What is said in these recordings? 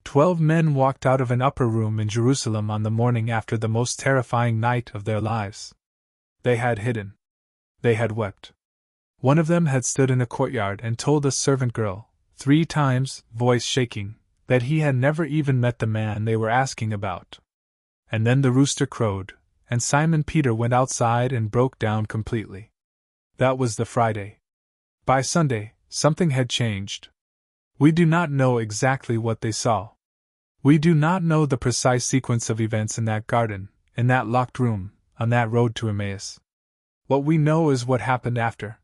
12 men walked out of an upper room in Jerusalem on the morning after the most terrifying night of their lives. They had hidden. They had wept. One of them had stood in a courtyard and told a servant girl, 3 times, voice shaking, that he had never even met the man they were asking about. And then the rooster crowed, and Simon Peter went outside and broke down completely. That was the Friday. By Sunday, something had changed. We do not know exactly what they saw. We do not know the precise sequence of events in that garden, in that locked room, on that road to Emmaus. What we know is what happened after.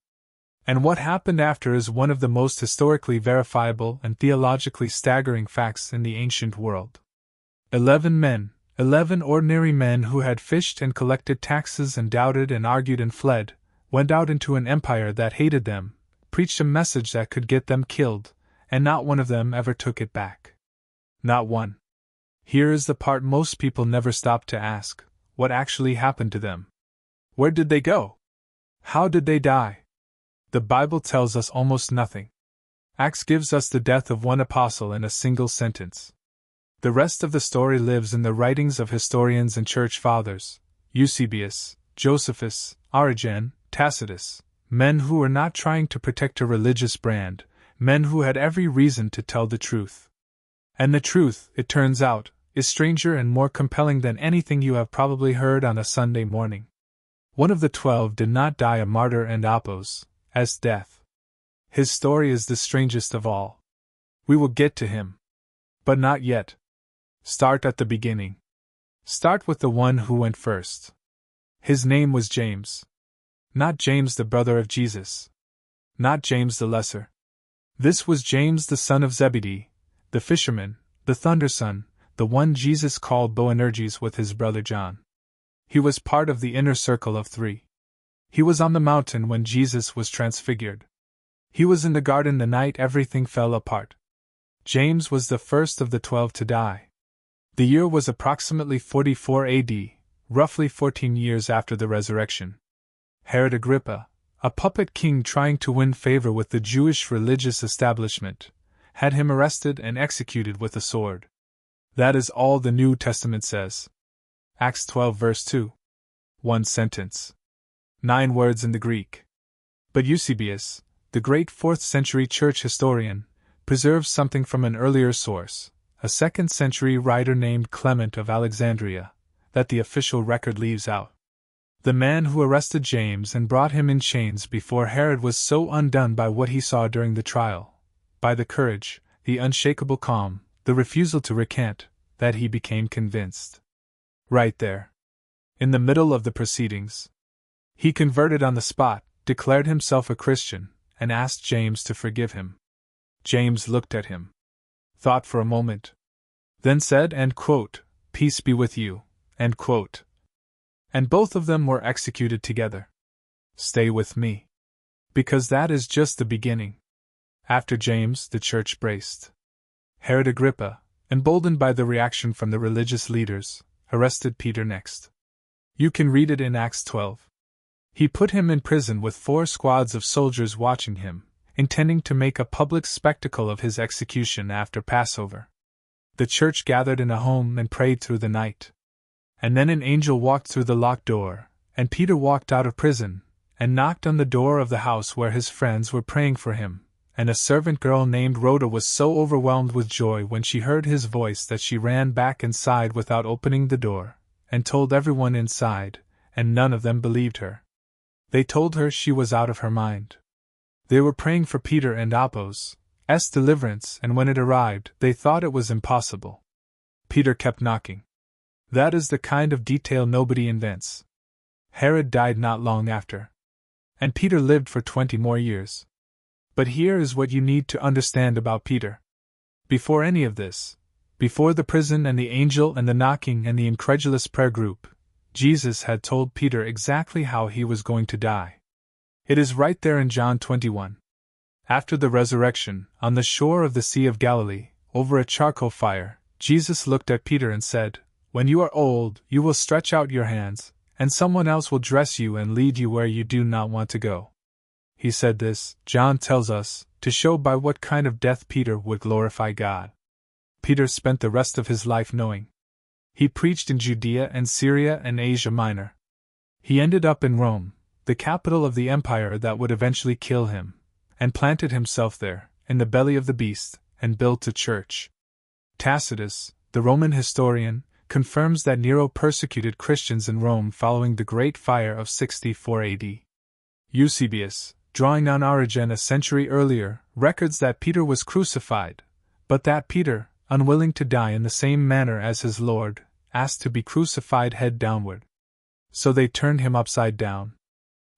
And what happened after is one of the most historically verifiable and theologically staggering facts in the ancient world. 11 men, 11 ordinary men who had fished and collected taxes and doubted and argued and fled, went out into an empire that hated them, preached a message that could get them killed, and not one of them ever took it back. Not one. Here is the part most people never stop to ask: what actually happened to them? Where did they go? How did they die? The Bible tells us almost nothing. Acts gives us the death of one apostle in a single sentence. The rest of the story lives in the writings of historians and church fathers: Eusebius, Josephus, Origen, Tacitus, men who were not trying to protect a religious brand, men who had every reason to tell the truth. And the truth, it turns out, is stranger and more compelling than anything you have probably heard on a Sunday morning. One of the 12 did not die a martyr and apos, as death. His story is the strangest of all. We will get to him. But not yet. Start at the beginning. Start with the one who went first. His name was James. Not James the brother of Jesus. Not James the Lesser. This was James the son of Zebedee, the fisherman, the thunder son, the one Jesus called Boanerges with his brother John. He was part of the inner circle of 3. He was on the mountain when Jesus was transfigured. He was in the garden the night everything fell apart. James was the first of the 12 to die. The year was approximately 44 AD, roughly 14 years after the resurrection. Herod Agrippa, a puppet king trying to win favor with the Jewish religious establishment, had him arrested and executed with a sword. That is all the New Testament says. Acts 12 verse 2. 1 sentence. 9 words in the Greek. But Eusebius, the great 4th century church historian, preserves something from an earlier source, a 2nd century writer named Clement of Alexandria, that the official record leaves out. The man who arrested James and brought him in chains before Herod was so undone by what he saw during the trial, by the courage, the unshakable calm, the refusal to recant, that he became convinced. Right there, in the middle of the proceedings, he converted on the spot, declared himself a Christian, and asked James to forgive him. James looked at him, thought for a moment, then said, and quote, "Peace be with you," end quote. And both of them were executed together. Stay with me. Because that is just the beginning. After James, the church braced. Herod Agrippa, emboldened by the reaction from the religious leaders, arrested Peter next. You can read it in Acts 12. He put him in prison with 4 squads of soldiers watching him, intending to make a public spectacle of his execution after Passover. The church gathered in a home and prayed through the night. And then an angel walked through the locked door, and Peter walked out of prison, and knocked on the door of the house where his friends were praying for him, and a servant girl named Rhoda was so overwhelmed with joy when she heard his voice that she ran back inside without opening the door, and told everyone inside, and none of them believed her. They told her she was out of her mind. They were praying for Peter and Apos' deliverance, and when it arrived, they thought it was impossible. Peter kept knocking. That is the kind of detail nobody invents. Herod died not long after. And Peter lived for 20 more years. But here is what you need to understand about Peter. Before any of this, before the prison and the angel and the knocking and the incredulous prayer group, Jesus had told Peter exactly how he was going to die. It is right there in John 21. After the resurrection, on the shore of the Sea of Galilee, over a charcoal fire, Jesus looked at Peter and said, "When you are old, you will stretch out your hands, and someone else will dress you and lead you where you do not want to go." He said this, John tells us, to show by what kind of death Peter would glorify God. Peter spent the rest of his life knowing. He preached in Judea and Syria and Asia Minor. He ended up in Rome, the capital of the empire that would eventually kill him, and planted himself there, in the belly of the beast, and built a church. Tacitus, the Roman historian, confirms that Nero persecuted Christians in Rome following the Great Fire of 64 AD. Eusebius, drawing on Origen a century earlier, records that Peter was crucified, but that Peter, unwilling to die in the same manner as his Lord, asked to be crucified head downward. So they turned him upside down.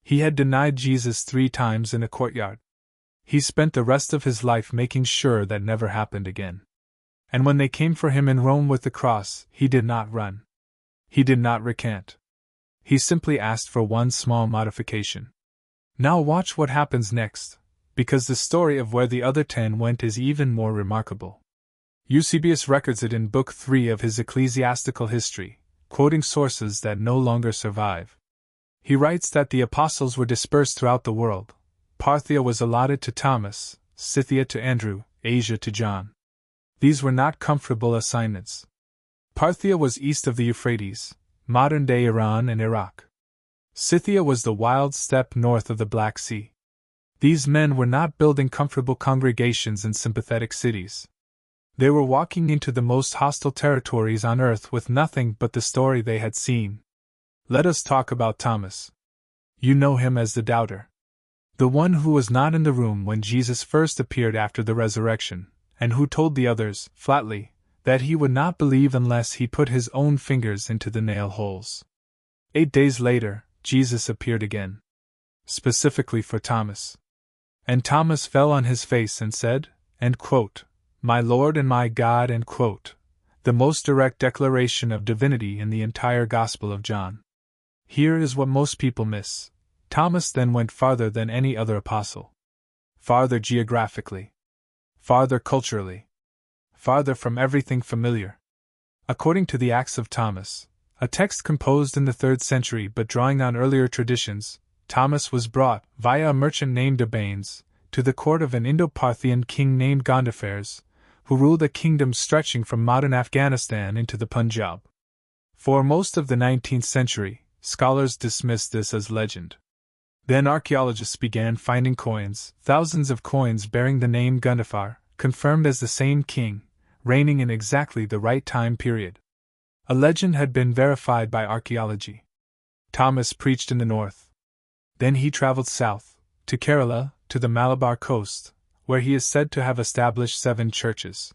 He had denied Jesus 3 times in a courtyard. He spent the rest of his life making sure that never happened again. And when they came for him in Rome with the cross, he did not run. He did not recant. He simply asked for one small modification. Now watch what happens next, because the story of where the other 10 went is even more remarkable. Eusebius records it in Book 3 of his Ecclesiastical History, quoting sources that no longer survive. He writes that the apostles were dispersed throughout the world. Parthia was allotted to Thomas, Scythia to Andrew, Asia to John. These were not comfortable assignments. Parthia was east of the Euphrates, modern-day Iran and Iraq. Scythia was the wild steppe north of the Black Sea. These men were not building comfortable congregations in sympathetic cities. They were walking into the most hostile territories on earth with nothing but the story they had seen. Let us talk about Thomas. You know him as the doubter. The one who was not in the room when Jesus first appeared after the resurrection, and who told the others, flatly, that he would not believe unless he put his own fingers into the nail holes. 8 days later, Jesus appeared again. Specifically for Thomas. And Thomas fell on his face and said, end quote, "My Lord and my God," end quote, the most direct declaration of divinity in the entire Gospel of John. Here is what most people miss. Thomas then went farther than any other apostle. Farther geographically. Farther culturally. Farther from everything familiar. According to the Acts of Thomas, a text composed in the 3rd century but drawing on earlier traditions, Thomas was brought, via a merchant named Abanes, to the court of an Indo-Parthian king named Gondophares, who ruled a kingdom stretching from modern Afghanistan into the Punjab. For most of the 19th century, scholars dismissed this as legend. Then archaeologists began finding coins, thousands of coins bearing the name Gondophar, confirmed as the same king, reigning in exactly the right time period. A legend had been verified by archaeology. Thomas preached in the north. Then he traveled south, to Kerala, to the Malabar coast, where he is said to have established 7 churches.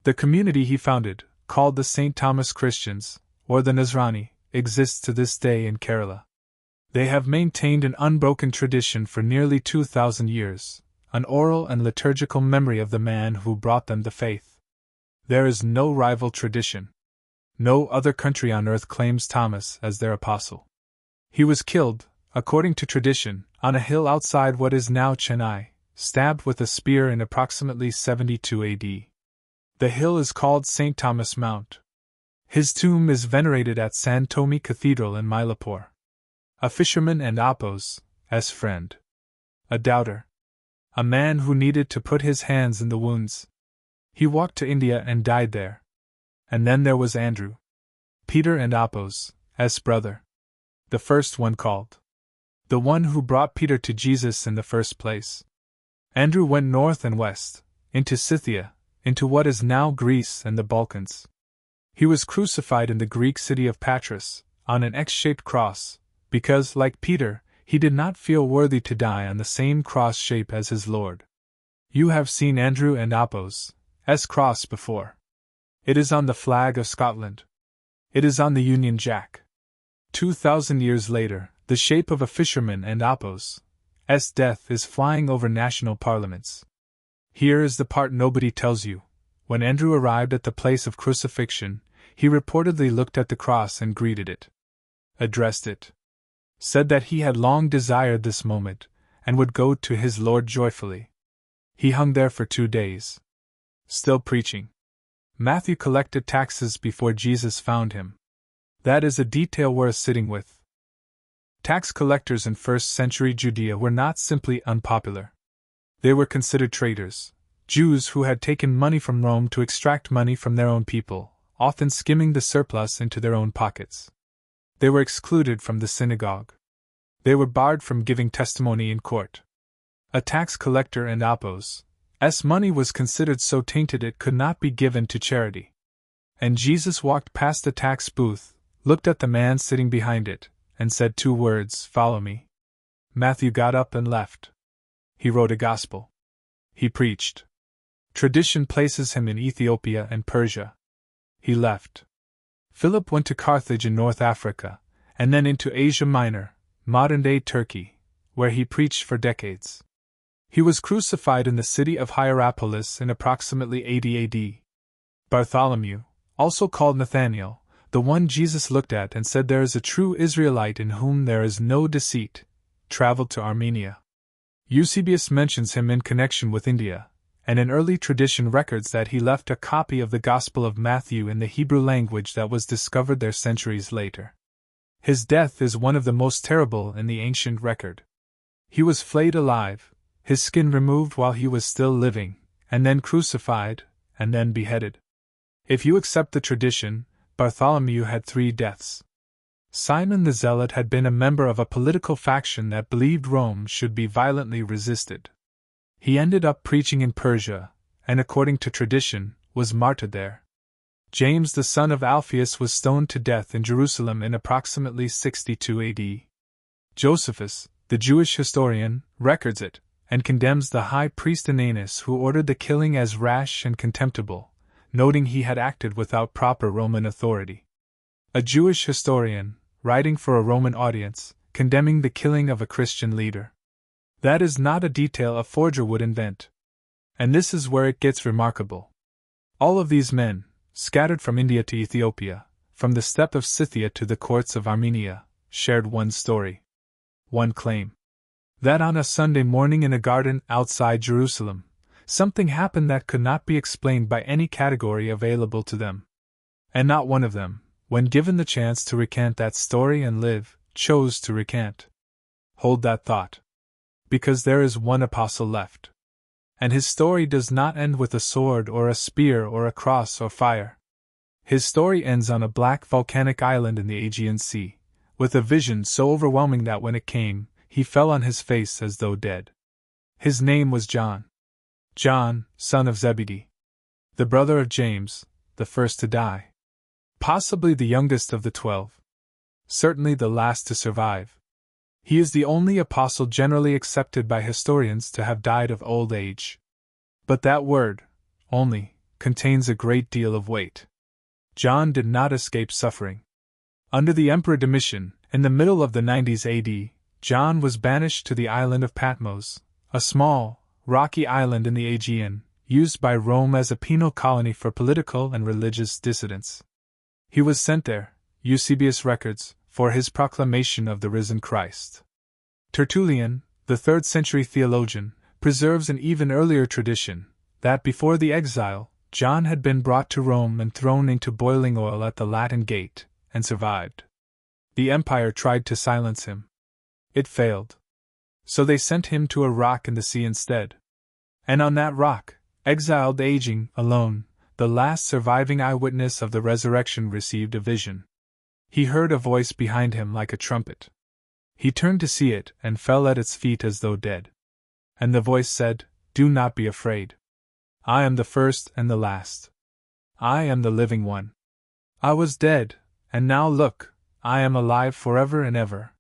The community he founded, called the St. Thomas Christians, or the Nazrani, exists to this day in Kerala. They have maintained an unbroken tradition for nearly 2,000 years, an oral and liturgical memory of the man who brought them the faith. There is no rival tradition. No other country on earth claims Thomas as their apostle. He was killed, according to tradition, on a hill outside what is now Chennai, stabbed with a spear in approximately 72 AD. The hill is called St. Thomas Mount. His tomb is venerated at San Tomi Cathedral in Mylapore. A fisherman and Apos, as friend. A doubter. A man who needed to put his hands in the wounds. He walked to India and died there. And then there was Andrew. Peter and Apos, as brother. The first one called. The one who brought Peter to Jesus in the first place. Andrew went north and west, into Scythia, into what is now Greece and the Balkans. He was crucified in the Greek city of Patras, on an X-shaped cross, because, like Peter, he did not feel worthy to die on the same cross shape as his Lord. You have seen Andrew and Apos' cross before. It is on the flag of Scotland. It is on the Union Jack. 2,000 years later, the shape of a fisherman and Apos' death is flying over national parliaments. Here is the part nobody tells you. When Andrew arrived at the place of crucifixion, he reportedly looked at the cross and greeted it. Addressed it. Said that he had long desired this moment, and would go to his Lord joyfully. He hung there for 2 days. Still preaching. Matthew collected taxes before Jesus found him. That is a detail worth sitting with. Tax collectors in 1st century Judea were not simply unpopular. They were considered traitors, Jews who had taken money from Rome to extract money from their own people, often skimming the surplus into their own pockets. They were excluded from the synagogue. They were barred from giving testimony in court. A tax collector and Apos' money was considered so tainted it could not be given to charity. And Jesus walked past the tax booth, looked at the man sitting behind it, and said 2 words, "Follow me." Matthew got up and left. He wrote a gospel. He preached. Tradition places him in Ethiopia and Persia. He left. Philip went to Carthage in North Africa, and then into Asia Minor, modern-day Turkey, where he preached for decades. He was crucified in the city of Hierapolis in approximately 80 AD. Bartholomew, also called Nathanael, the one Jesus looked at and said there is a true Israelite in whom there is no deceit, traveled to Armenia. Eusebius mentions him in connection with India, and an early tradition records that he left a copy of the Gospel of Matthew in the Hebrew language that was discovered there centuries later. His death is one of the most terrible in the ancient record. He was flayed alive, his skin removed while he was still living, and then crucified, and then beheaded. If you accept the tradition, Bartholomew had 3 deaths. Simon the Zealot had been a member of a political faction that believed Rome should be violently resisted. He ended up preaching in Persia, and according to tradition, was martyred there. James the son of Alphaeus was stoned to death in Jerusalem in approximately 62 AD. Josephus, the Jewish historian, records it, and condemns the high priest Ananus who ordered the killing as rash and contemptible, noting he had acted without proper Roman authority. A Jewish historian, writing for a Roman audience, condemning the killing of a Christian leader. That is not a detail a forger would invent. And this is where it gets remarkable. All of these men, scattered from India to Ethiopia, from the steppe of Scythia to the courts of Armenia, shared one story. One claim. That on a Sunday morning in a garden outside Jerusalem, something happened that could not be explained by any category available to them. And not one of them, when given the chance to recant that story and live, chose to recant. Hold that thought. Because there is one apostle left. And his story does not end with a sword or a spear or a cross or fire. His story ends on a black volcanic island in the Aegean Sea, with a vision so overwhelming that when it came, he fell on his face as though dead. His name was John. John, son of Zebedee. The brother of James, the first to die. Possibly the youngest of the 12. Certainly the last to survive. He is the only apostle generally accepted by historians to have died of old age. But that word, only, contains a great deal of weight. John did not escape suffering. Under the Emperor Domitian, in the middle of the 90s AD, John was banished to the island of Patmos, a small, rocky island in the Aegean, used by Rome as a penal colony for political and religious dissidents. He was sent there, Eusebius records, for his proclamation of the risen Christ. Tertullian, the 3rd century theologian, preserves an even earlier tradition, that before the exile, John had been brought to Rome and thrown into boiling oil at the Latin Gate, and survived. The empire tried to silence him. It failed. So they sent him to a rock in the sea instead. And on that rock, exiled, aging, alone, the last surviving eyewitness of the resurrection received a vision. He heard a voice behind him like a trumpet. He turned to see it and fell at its feet as though dead. And the voice said, "Do not be afraid. I am the first and the last. I am the living one. I was dead, and now look, I am alive forever and ever."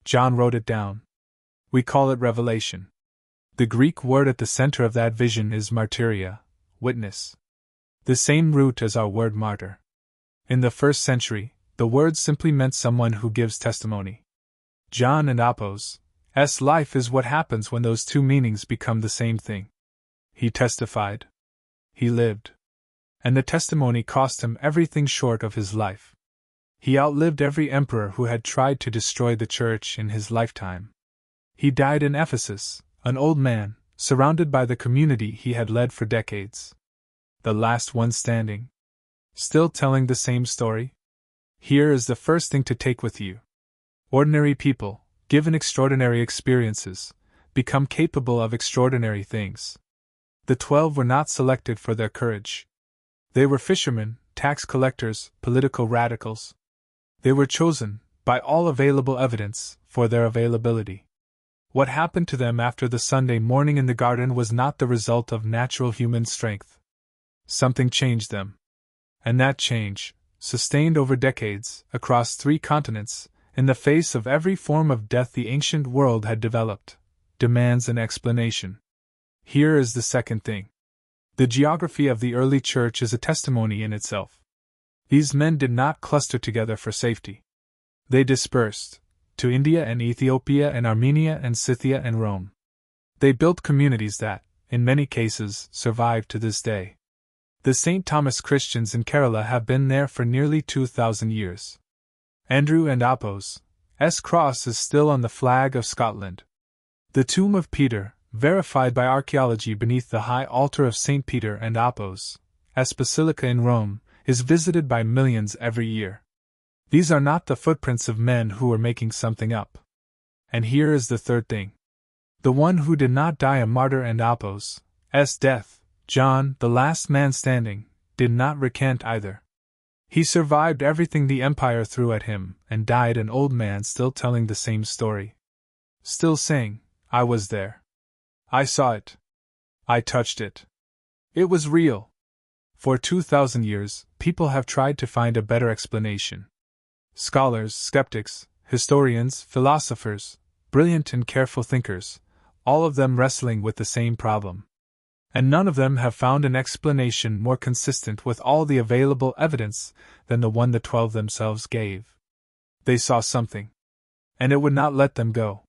John wrote it down. We call it revelation. The Greek word at the center of that vision is martyria, witness. The same root as our word martyr. In the 1st century, the word simply meant someone who gives testimony. John and Apos' life is what happens when those two meanings become the same thing. He testified. He lived. And the testimony cost him everything short of his life. He outlived every emperor who had tried to destroy the church in his lifetime. He died in Ephesus, an old man, surrounded by the community he had led for decades. The last one standing. Still telling the same story? Here is the first thing to take with you. Ordinary people, given extraordinary experiences, become capable of extraordinary things. The 12 were not selected for their courage. They were fishermen, tax collectors, political radicals. They were chosen, by all available evidence, for their availability. What happened to them after the Sunday morning in the garden was not the result of natural human strength. Something changed them. And that change, sustained over decades, across 3 continents, in the face of every form of death the ancient world had developed, demands an explanation. Here is the second thing. The geography of the early church is a testimony in itself. These men did not cluster together for safety. They dispersed, to India and Ethiopia and Armenia and Scythia and Rome. They built communities that, in many cases, survive to this day. The St. Thomas Christians in Kerala have been there for nearly 2,000 years. Andrew and Apos' cross is still on the flag of Scotland. The tomb of Peter, verified by archaeology beneath the high altar of St. Peter and Apos' Basilica in Rome, is visited by millions every year. These are not the footprints of men who were making something up. And here is the third thing. The one who did not die a martyr and Apos' death, John, the last man standing, did not recant either. He survived everything the empire threw at him and died an old man still telling the same story. Still saying, I was there. I saw it. I touched it. It was real. For 2,000 years, people have tried to find a better explanation. Scholars, skeptics, historians, philosophers, brilliant and careful thinkers, all of them wrestling with the same problem. And none of them have found an explanation more consistent with all the available evidence than the one the 12 themselves gave. They saw something. And it would not let them go.